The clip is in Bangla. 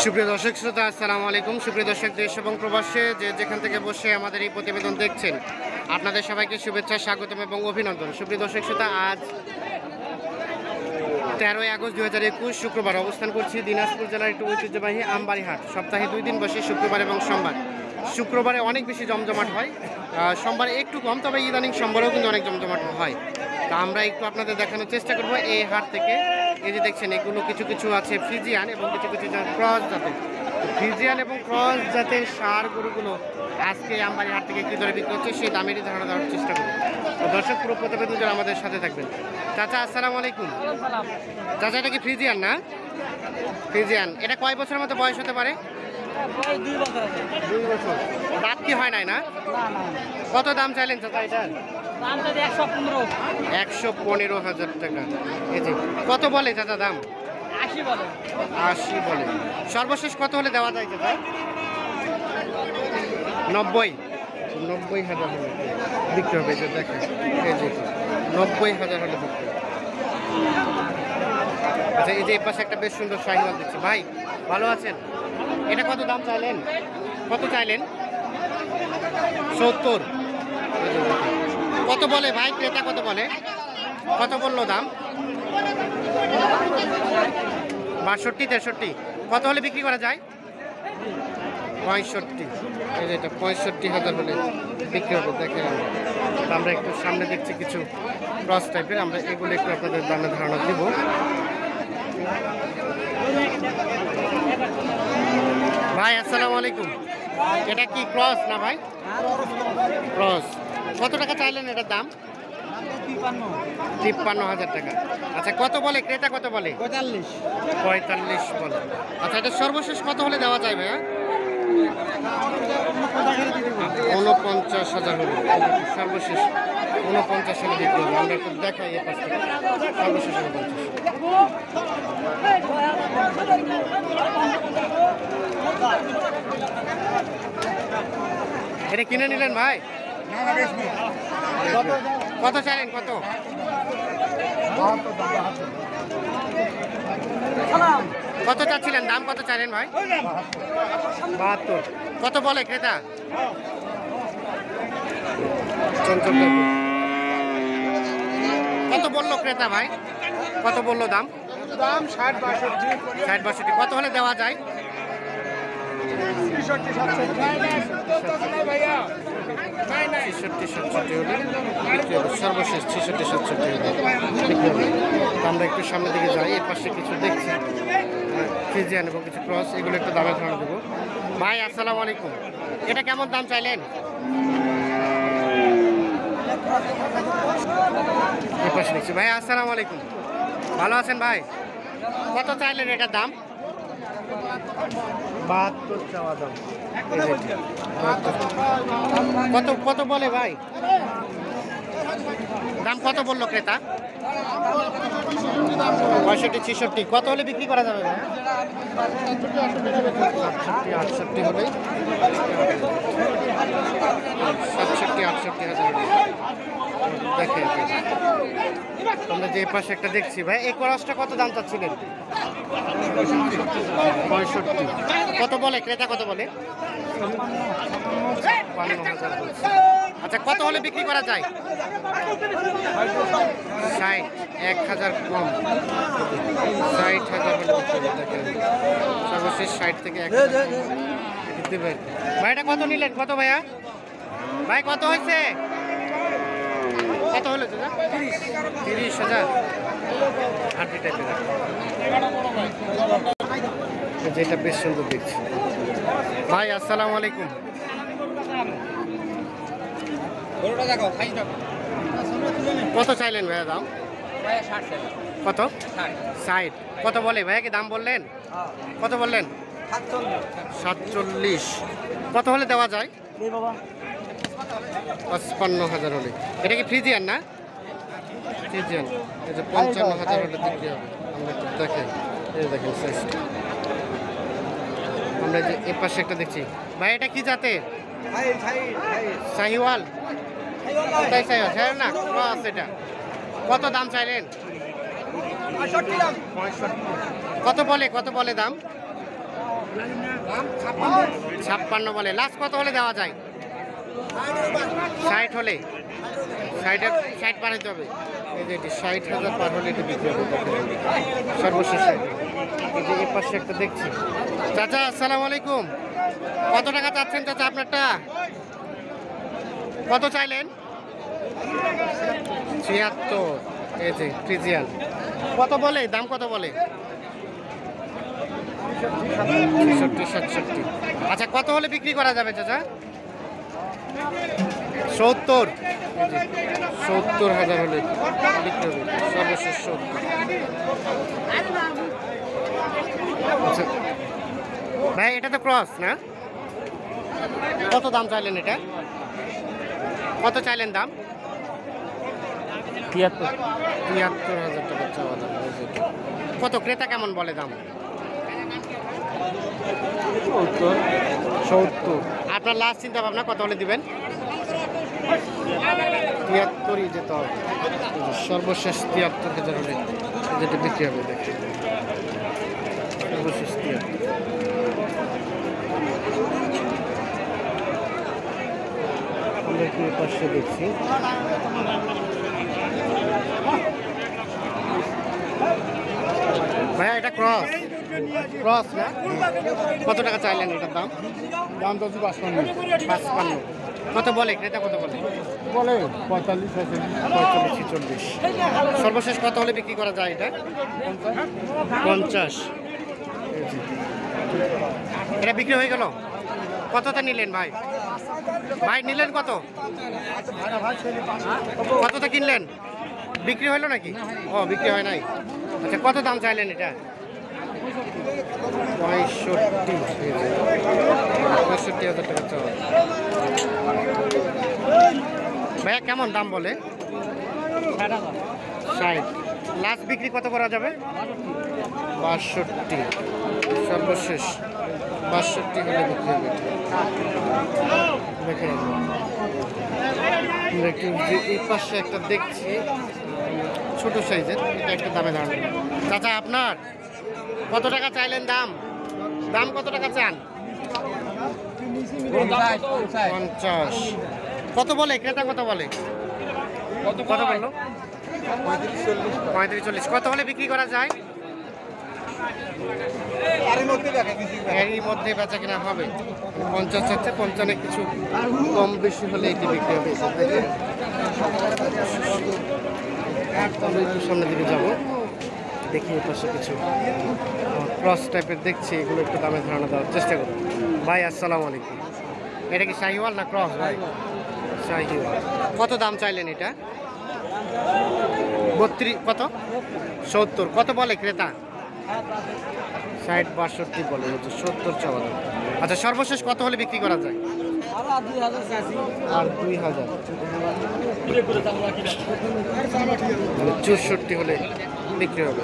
সুপ্রিয় দর্শক শ্রোতা, আসসালামু আলাইকুম। সুপ্রিয় দর্শক, দেশ এবং প্রবাসে যে যেখান থেকে বসে আমাদের এই প্রতিবেদন দেখছেন, আপনাদের সবাইকে শুভেচ্ছা, স্বাগতম এবং অভিনন্দন। সুপ্রিয় দর্শক শ্রোতা, আজ 13ই আগস্ট 2021 শুক্রবার অবস্থান করছি দিনাজপুর জেলার একটি ঐতিহ্যবাহী আমবাড়ি হাট। সপ্তাহে 2 দিন বসে, শুক্রবার এবং সোমবার। শুক্রবারে অনেক বেশি জমজমাট হয়, সোমবারে একটু কম, তবে ইদানিং সোমবারেও কিন্তু অনেক জমজমাট হয়। তা আমরা একটু আপনাদের দেখানোর চেষ্টা করব এই হাট থেকে। এই যে দেখছেন, এগুলো কিছু কিছু আছে ফ্রিজিয়ান এবং কিছু কিছু ক্রস জাতের। ফ্রিজিয়ান এবং ক্রস জাতের ষাঁড় গরুগুলো আজকে আমবাড়ি হাট থেকে কী দরে বিক্রি হচ্ছে সেই দামেরই ধারণা দেওয়ার চেষ্টা করব। তো দর্শক, পুরো প্রতিবেদন জন্য আমাদের সাথে থাকবেন। চাচা, আসসালামু আলাইকুম। চাচা, এটা কি ফ্রিজিয়ান না? ফ্রিজিয়ান। এটা কয় বছরের মতো বয়স হতে পারে? 2 বছর। দাঁত কি হয় নাই না? কত দাম চাইলেন চাচা এটার? 115,000 টাকা। এই যে কত বলে চাচা দাম? 80 বলে। সর্বশেষ কত হলে দেওয়া যায় চাচা? 90,000 হলে বিক্রি হবে। এটা দেখেন, এই যে 90,000 হলে বিক্রি হবে। আচ্ছা, এই যে এই পাশে একটা বেশ সুন্দর শাহিওয়াল দিচ্ছি। ভাই, ভালো আছেন? এটা কত দাম চাইলেন? কত চাইলেন? 70। কত বলে ভাই ক্রেতা? কত বলে? কত বললো দাম? 62, 63। কত হলে বিক্রি করা যায়? 65। এই যে এটা 65,000 হলে বিক্রি হবে। দেখেন, আমরা একটু সামনে দেখছি কিছু ক্রস টাইপের, আমরা এগুলো একটু আপনাদের দামে ধারণা দিব। ভাই, আসসালামু আলাইকুম। এটা কি ক্রস না ভাই? ক্রস। কত টাকা চাইলেন এটার দাম? 53,000 টাকা। আচ্ছা, কত বলে ক্রেতা? কত বলে? 45 বলে। আচ্ছা, এটা সর্বশেষ কত হলে দেওয়া যায় ভাইয়া? 49,000 হলে সর্বশেষ 49 হলে বিক্রি হবে। আমরা একটু দেখাই এর পাশ থেকে। সর্বশেষ 49। এটা কিনে নিলেন ভাই? কত চাইলেন? কত কত চাচ্ছিলেন? দাম কত চাইলেন ভাই? 72। কত বলে ক্রেতা? কত বললো ক্রেতা ভাই? কত বললো দাম? 60-62। কত হলে দেওয়া যায়? 63-67 হলে বিক্রি হবে। সর্বশেষ 66-67 হলে বিক্রি হবে। আমরা একটু সামনের দিকে যাই। এর পাশে কিছু দেখছি ফ্রিজিয়ান এবং কিছু ক্রস, এগুলো একটু দামে ধারণা দেবো। ভাই, আসসালামু আলাইকুম। এটা কেমন দাম চাইলেন? এর পাশে দেখছি। ভাই, আসসালামু আলাইকুম। ভালো আছেন ভাই? কত চাইলেন এটার দাম? 72 চাওয়া দাম। কত কত বলে ভাই? দাম কত বললো ক্রেতা? 65-66। কত হলে বিক্রি করা যাবে ভাই? 67-68 হলে 67-68,000 দেখেন। আমরা যে পাশে একটা দেখছি ভাই, এই ক্রসটা কত দাম চাচ্ছিলেন? 65। কত বলে ক্রেতা? কত বলে? 52,000। আচ্ছা, কত হলে বিক্রি করা যায়? 60। 1,000 কম। 60,000 হলে বিক্রি হবে। দেখেন, সর্বশেষ 60 থেকে 1,000 দিতে পারেন। ভাই, এটা কত নিলেন? কত ভাইয়া? ভাই, কত হয়েছে? কত হলো দাদা? 30,000। হাঁটি টাইপের। যেটা বেশ সুন্দর দেখছি। ভাই, আসসালামু আলাইকুম। কত চাইলেন ভাইয়া দাম? কত? 60। কত বলে ভাইয়া? কি দাম বললেন? কত বললেন? 47। কত হলে দেওয়া যায়? 55,000 হলে। এটা কি ফ্রিজিয়ান না? ফ্রিজিয়ান। এই যে 55,000 হলে বিক্রি হবে। আমরা একটু দেখেন, এই দেখেন সাইজটা। আমরা যে এ পাশে একটা দেখছি। ভাই, এটা কি জাতের? শাহিওয়াল। কোথায় শাহিওয়াল? শাহিওয়াল না, ক্রস। এটা কত দাম চাইলেন? 65। কত বলে? কত বলে দাম? 56 বলে। লাস্ট কত হলে দেওয়া যায়? 60 হলে। 60 পার হতে হবে। এই যে এটি 60,000 পার হলে এটি বিক্রি হবে সর্বশেষ। এই যে এর পাশে একটা দেখছি। চাচা আসসালামু আলাইকুম। কত টাকা চাচ্ছেন চাচা আপনারটা? কত চাইলেন? 76। এই যে ফ্রিজিয়ান কত বলে? দাম কত বলে? 67। আচ্ছা কত হলে বিক্রি করা যাবে চাচা? 70। 70,000 হলে বিক্রি হবে সর্বশেষ 70। আচ্ছা ভাই এটা তো ক্রস না? কত দাম চাইলেন এটা? কত চাইলেন দাম? 73,000 টাকা চাওয়া দাম। কত ক্রেতা কেমন বলে দাম? 70। আপনার লাস্ট চিন্তা ভাবনা কত হলে দিবেন? 73ই যেতে হবে। সর্বশেষ 73,000 হলে যেটা বিক্রি হবে। দেখি সর্বশেষ 73। আমরা একটু পাশে দেখছি। ভাইয়া এটা ক্রস না? কত টাকা চাইলেন এটার দাম? দাম তো 55। কত বলে ক্রেতা? কত বলে? 45, 46। সর্বশেষ কত হলে বিক্রি করা যায় এটা? 50। এটা বিক্রি হয়ে গেল। কতটা নিলেন ভাই? ভাই নিলেন কত? কতটা কিনলেন? বিক্রি হলো নাকি? ও বিক্রি হয় নাই। আচ্ছা কত দাম চাইলেন এটা? 65,000 টাকা চাওয়া। ভাইয়া কেমন দাম বলে? 60। লাস্ট বিক্রি কত করা যাবে? 62। সর্বশেষ 62 হলে বিক্রি হবে। দেখে একটু এই পাশে একটা দেখছি ছোট সাইজের, এটা একটা দামে ধারণা। চাচা আপনার কত টাকা চাইলেন দাম? দাম কত টাকা চান? 50। কত বলে ক্রেতা? কত বলে? কত বললো? 35-40। কত হলে বিক্রি করা যায়? এরই মধ্যে বেচা কিনা হবে। 50 চাচ্ছে, 55 কিছু কম বেশি হলে এটি বিক্রি হবে। আমি একটু সামনের দিকে যাবো, দেখি এর পাশে কিছু ক্রস টাইপের দেখছি, এগুলো একটু দামে ধারণা দেওয়ার চেষ্টা করব। ভাই আসসালামু আলাইকুম। এটা কি শাহিওয়াল না ক্রস ভাই? শাহিওয়াল। কত দাম চাইলেন এটা? 32। কত? 70। কত বলে ক্রেতা? 60-62 বলে। 70 চাওয়া দাম। আচ্ছা সর্বশেষ কত হলে বিক্রি করা যায়? আর 2000। 64 হলে বিক্রি হবে।